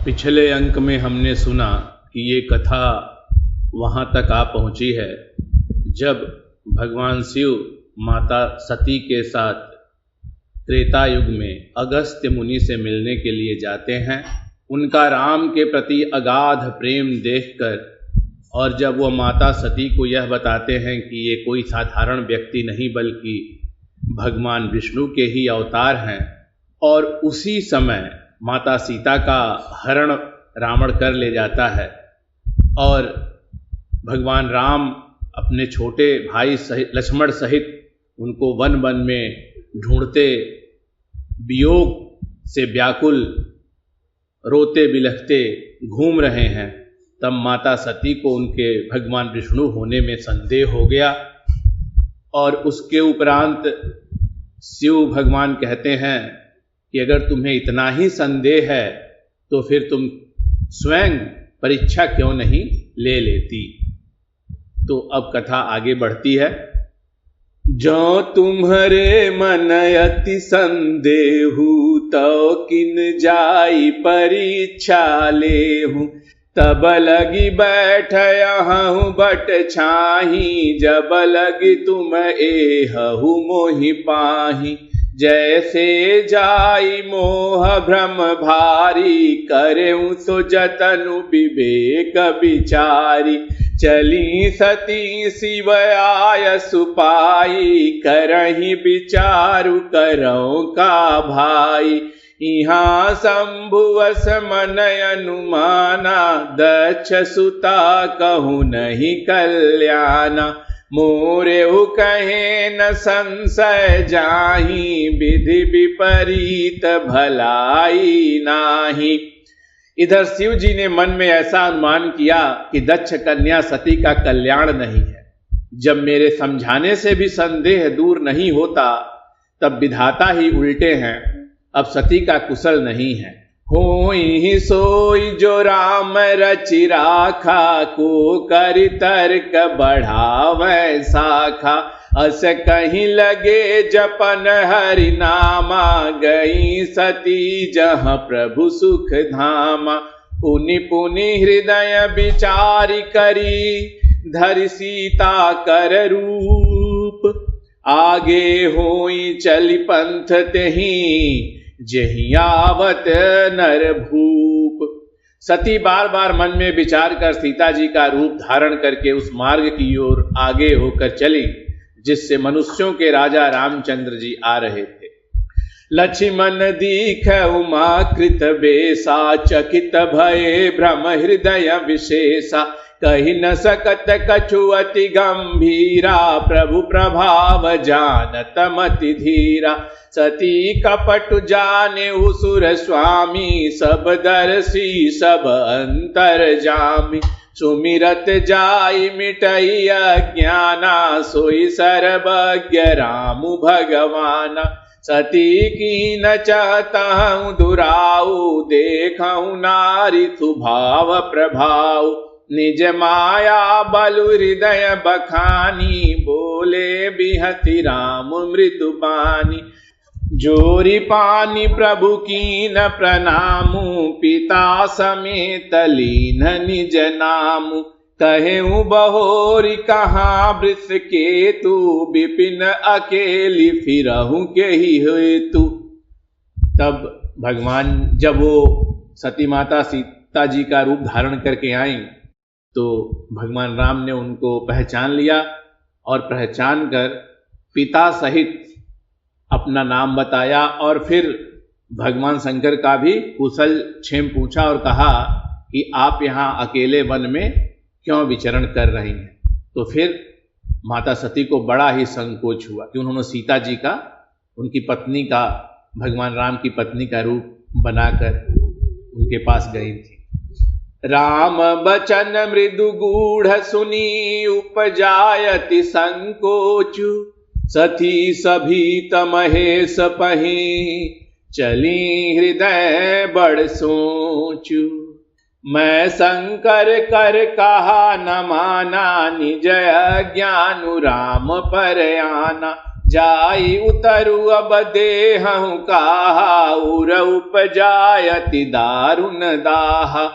पिछले अंक में हमने सुना कि ये कथा वहाँ तक आ पहुँची है जब भगवान शिव माता सती के साथ त्रेता युग में अगस्त्य मुनि से मिलने के लिए जाते हैं। उनका राम के प्रति अगाध प्रेम देखकर और जब वह माता सती को यह बताते हैं कि ये कोई साधारण व्यक्ति नहीं बल्कि भगवान विष्णु के ही अवतार हैं, और उसी समय माता सीता का हरण रावण कर ले जाता है और भगवान राम अपने छोटे भाई लक्ष्मण सहित उनको वन वन में ढूंढते, वियोग से व्याकुल रोते बिलखते घूम रहे हैं, तब माता सती को उनके भगवान विष्णु होने में संदेह हो गया। और उसके उपरांत शिव भगवान कहते हैं कि अगर तुम्हें इतना ही संदेह है तो फिर तुम स्वयं परीक्षा क्यों नहीं ले लेती। तो अब कथा आगे बढ़ती है। जो तुम्हारे मन अति संदेहु तो किन जाई परीक्षा लेहूं, तब लगी बैठ यहाँ बट छाही, जब लगी तुम एहु मोहि पाही। जैसे जाई मोह भ्रम भारी, करेऊ तो जतनु विवेक विचारी। चली सती शिव आय सुपाई, करही विचारु करौ का भाई। यहाँ शंभुवस मन अनुमाना, दक्ष सुता कहूँ नहीं कल्याणा। मोरेहु कहे न संशय जाहि, विधि विपरीत भलाई नाही। इधर शिव जी ने मन में ऐसा अनुमान किया कि दक्ष कन्या सती का कल्याण नहीं है। जब मेरे समझाने से भी संदेह दूर नहीं होता, तब विधाता ही उल्टे हैं, अब सती का कुशल नहीं है। होई सोई जो राम रचि राखा, को करि तर्क बढ़ावे शाखा। अस कहीं लगे जपन हरि नामा, गई सती जहाँ प्रभु सुख धामा। पुनि पुनि हृदय विचारि करी, धरि सीता कर रूप। आगे होई चली पंथ तेहि, जेहि आवत नर भूप। सती बार बार मन में विचार कर सीता जी का रूप धारण करके उस मार्ग की ओर आगे होकर चली जिससे मनुष्यों के राजा रामचंद्र जी आ रहे थे। लक्ष्मण दीख उमा कृत बेसा, चकित भये भ्रम हृदय विशेषा। कही न सकत कछु अति गंभीरा, प्रभु प्रभाव जानत मति धीरा। सती कपट जाने सुर स्वामी, सब दर्शी सब अंतर जामी। सुमिरत जाई मिटई अज्ञाना, सोई सर्वज्ञ राम भगवाना। सती की न चाहता हूँ दुराऊ, देखूं नारी स्वभाव प्रभाव। निज माया बलु हृदय बखानी, बोले बिहति राम मृदुबानी। जोरी पानी प्रभु की न प्रणामु, पिता समेत लीन निज नामु। कहेऊ बहोरी कहाँ वृष केतु, विपिन अकेली फिरहूं के ही हेतु। तब भगवान जब वो सती माता सीता जी का रूप धारण करके आई तो भगवान राम ने उनको पहचान लिया और पहचान कर पिता सहित अपना नाम बताया और फिर भगवान शंकर का भी कुशल क्षेम पूछा और कहा कि आप यहाँ अकेले वन में क्यों विचरण कर रही हैं। तो फिर माता सती को बड़ा ही संकोच हुआ कि उन्होंने सीता जी का, उनकी पत्नी का, भगवान राम की पत्नी का रूप बनाकर उनके पास गई थी। राम बचन मृदु गूढ़ सुनी, उपजायति संकोचु। सती सभीत महेश पही, चली हृदय बड़ सोचु। मैं शंकर कर कहा न माना, निज ज्ञानु राम पर आना। जाई उतरु अब देहु काहा, उर उपजायति दारुण दाहा।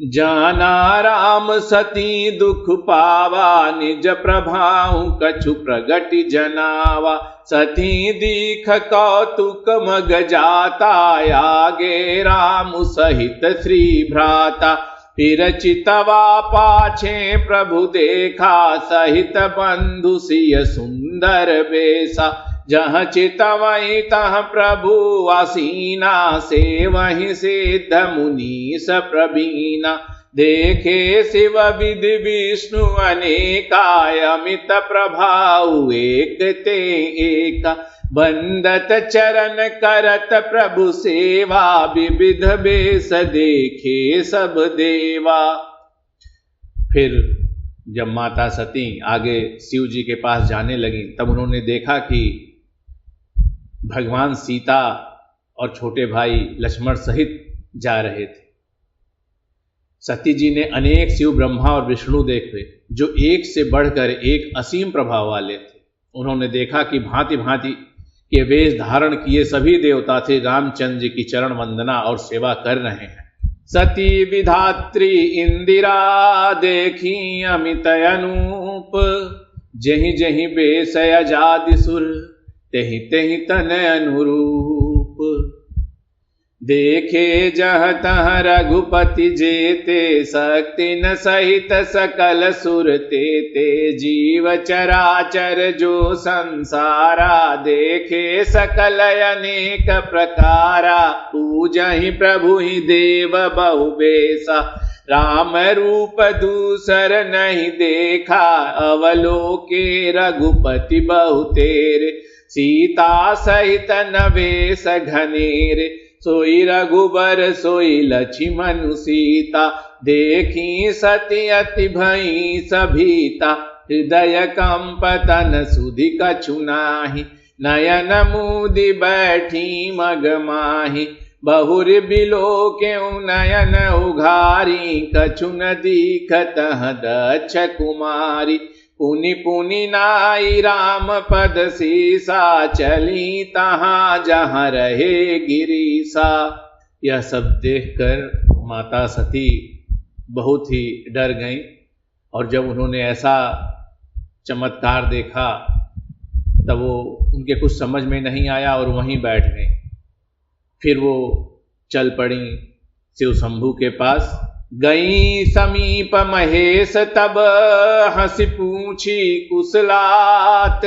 जाना राम सती दुख पावा, निज प्रभाऊ कछु प्रगति जनावा। सती दीख कौतुक मग जाता, आगे राम सहित श्री भ्राता। फिर चितवा पाछे प्रभु देखा, सहित बंधु सिय सुंदर बेसा। जहाँ चितवई तह प्रभु आसीना, से वहीं सिद्ध मुनीस प्रवीणा। देखे शिव विधि विष्णु अनेकाय, अमित प्रभाव एक ते एका। बंदत चरण करत प्रभु सेवा, विविध बेस देखे सब देवा। फिर जब माता सती आगे शिव जी के पास जाने लगी, तब उन्होंने देखा कि भगवान सीता और छोटे भाई लक्ष्मण सहित जा रहे थे। सती जी ने अनेक शिव ब्रह्मा और विष्णु देखे, जो एक से बढ़कर एक असीम प्रभाव वाले थे। उन्होंने देखा कि भांति भांति के वेश धारण किए सभी देवता थे, रामचंद्र जी की चरण वंदना और सेवा कर रहे हैं। सती विधात्री इंदिरा, देखी अमित अनूप। जहीं जहीं बेस अजादि सुर, तेहि तेहि तन अनुरूप। देखे जह तह रघुपति जेते, शक्ति न सहित सकल सुर तेते। जीव चराचर जो संसारा, देखे सकल अनेक प्रकारा। पूजहि प्रभु ही देव बहु बेसा, राम रूप दूसर नहीं देखा। अवलोके रघुपति बहु तेरे, सीता सहित नवेश घनेरे। सोई रघुबर सोई लक्ष्मण सीता, देखी सती अति भई सभीता। हृदय कंपतन सुधि कछु नाही, नयन मूदि बैठी मग माही। बहुर बिलो क्यों नयन उघारी, कछु न दीखत दक्ष कुमारी। पुनि पुनि नाई राम पद सीसा, चली तहाँ जहाँ रहे गिरीसा। यह सब देखकर माता सती बहुत ही डर गईं, और जब उन्होंने ऐसा चमत्कार देखा तब वो उनके कुछ समझ में नहीं आया और वहीं बैठ गईं। फिर वो चल पड़ी शिव शंभू के पास। गई समीप महेश तब, हंसी पूछी कुशलात।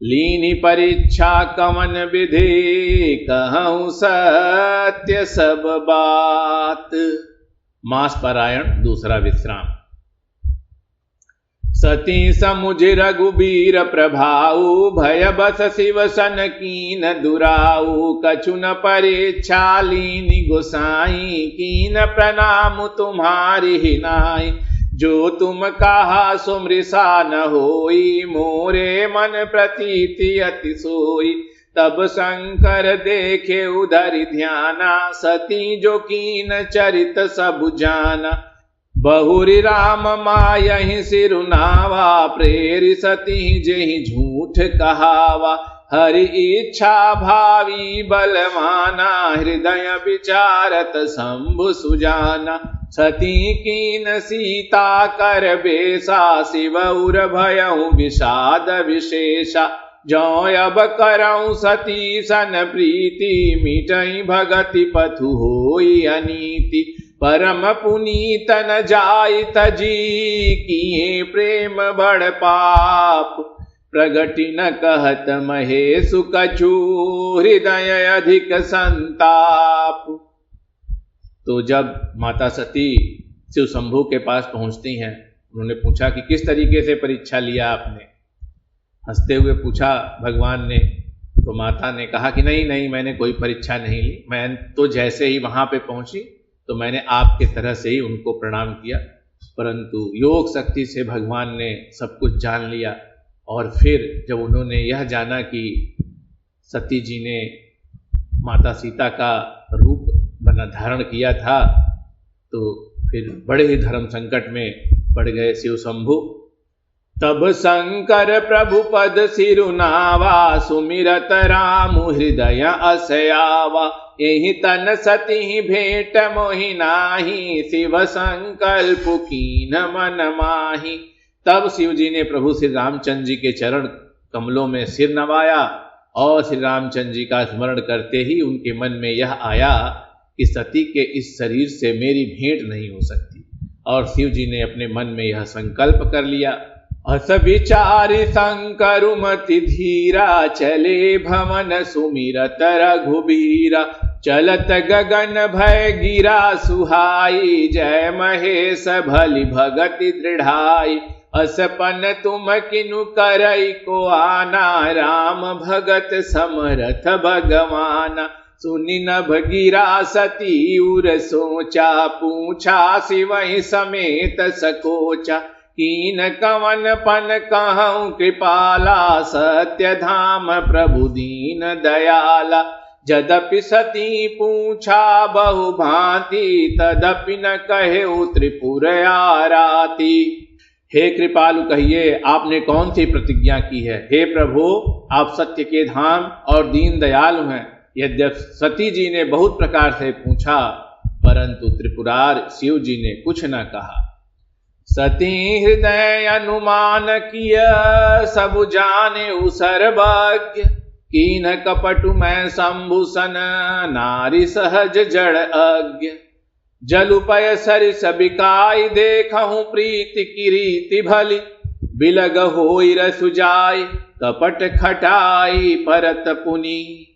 लीनी परीक्षा कवन विधि, कहूँ सत्य सब बात। मास पारायण दूसरा विश्राम। सती समुझ रघुबीर प्रभाऊ, भय बस शिव सन कीन दुराऊ। कछु न परीक्षा लीनी गोसाई, कीन प्रणाम तुम्हारी हिनाई। जो तुम कहा सो मृषा न होई, मोरे मन प्रतीति अति सोई। तब शंकर देखे उधर ध्याना, सती जो कीन चरित सब जाना। बहुरी राम मायहि सिरुनावा, प्रेरि सती जेहि झूठ कहावा। हरि इच्छा भावी बलवाना, हृदय विचारत शंभु सुजाना। सती कीन सीता कर बेसा, शिव उर भयउ विषाद विशेषा। जौ अब करऊँ सती सन प्रीति, मिटई भगति पथु होई अनीति। परम पुनीत न जाय तजी, किए प्रेम बड़ पाप। प्रगति न कहत महेशु कछु, हृदय अधिक संताप। तो जब माता सती शिव शंभू के पास पहुंचती हैं, उन्होंने पूछा कि किस तरीके से परीक्षा लिया आपने। हंसते हुए पूछा भगवान ने। तो माता ने कहा कि नहीं नहीं, मैंने कोई परीक्षा नहीं ली। मैं तो जैसे ही वहां पे पहुंची तो मैंने आपके तरह से ही उनको प्रणाम किया, परंतु योग शक्ति से भगवान ने सब कुछ जान लिया। और फिर जब उन्होंने यह जाना कि सती जी ने माता सीता का रूप बना धारण किया था, तो फिर बड़े ही धर्म संकट में पड़ गए शिव शंभू। तब शंकर प्रभु पद सिरुनावा, सुमिरत राम हृदय असयावा। एहि तन सती भेंट मोहि नाही, शिव संकल्प कीन मन माही। तब शिव जी ने प्रभु श्री रामचंद्र जी के चरण कमलों में सिर नवाया और श्री रामचंद्र जी का स्मरण करते ही उनके मन में यह आया कि सती के इस शरीर से मेरी भेंट नहीं हो सकती। और शिव जी ने अपने मन में यह संकल्प कर लिया। अस विचारि शंकरुमति धीरा, चले भवन सुमिरत रघुबीरा। चलत गगन भय गिरा सुहाई, जय महेश भलि भगति दृढ़ाई। असपन तुम किनु करई को आना, राम भगत समरथ भगवाना। सुनि नभ गिरा सती उर सोचा, पूछा शिवहि समेत सकोचा। कीन कवन पन कहूँ कृपाला, सत्य धाम प्रभु दीन दयाला। जदपि सती पूछा बहु भांति, तदपि न कहे त्रिपुर आराती। हे कृपालु कहिए, आपने कौन सी प्रतिज्ञा की है? हे प्रभु, आप सत्य के धाम और दीन दयालु हैं। यद्यप सती जी ने बहुत प्रकार से पूछा, परंतु त्रिपुरार शिव जी ने कुछ न कहा। सती हृदय अनुमान किया, सब जाने सर्वज्ञ। कीन कपटु मैं शंभुसन, नारी सहज जड़ अज्ञ। जलुपय सरिस बिकाई, देखहु प्रीति की रीति भली। बिलग होई रसु जाय, कपट खटाई परत पुनी।